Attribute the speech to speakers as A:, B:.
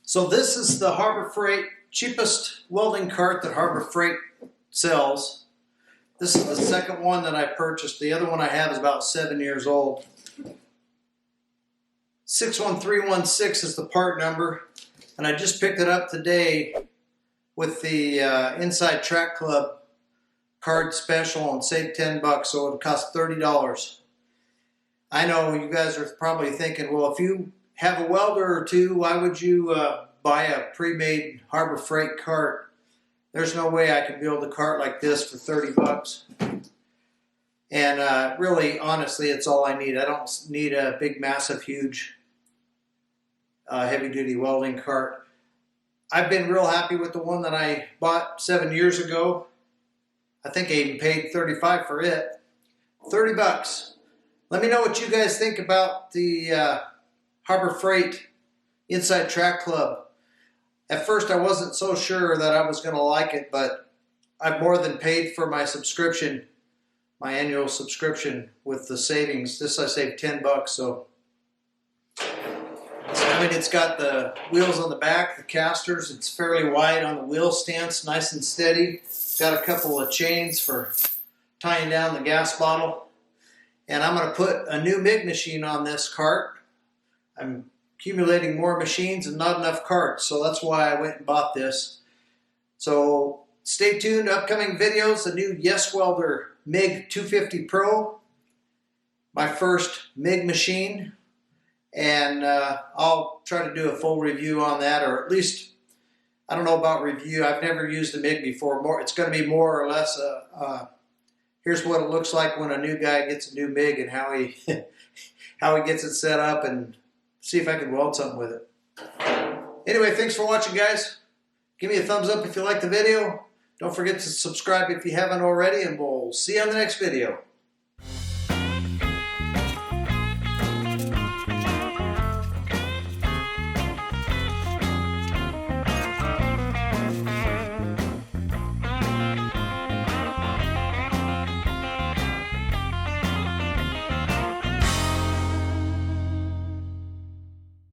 A: So this is the Harbor Freight cheapest welding cart that Harbor Freight sells. This is the second one that I purchased. The other one I have is about 7 years old. 61316 is the part number, and I just picked it up today with the Inside Track Club card special and saved $10, so it cost $30. I know you guys are probably thinking, well, if you have a welder or two, why would you buy a pre-made Harbor Freight cart? There's no way I could build a cart like this for $30. And really, honestly, it's all I need. I don't need a big, massive, huge, heavy-duty welding cart. I've been real happy with the one that I bought 7 years ago. I think I even paid $35 for it. $30. Let me know what you guys think about the Harbor Freight Inside Track Club. At first I wasn't so sure that I was going to like it, but I've more than paid for my subscription, my annual subscription with the savings. This I saved $10, so I mean, it's got the wheels on the back, the casters. It's fairly wide on the wheel stance, nice and steady. Got a couple of chains for tying down the gas bottle. And I'm going to put a new MIG machine on this cart. I'm accumulating more machines and not enough carts, so that's why I went and bought this. So stay tuned, upcoming videos, the new YesWelder MIG-250 PRO, my first MIG machine, and I'll try to do a full review on that, or at least, I don't know about review, I've never used a MIG before. It's going to be more or less here's what it looks like when a new guy gets a new MIG and how he how he gets it set up, and see if I can weld something with it. Anyway, thanks for watching, guys. Give me a thumbs up if you like the video. Don't forget to subscribe if you haven't already, and we'll see you on the next video.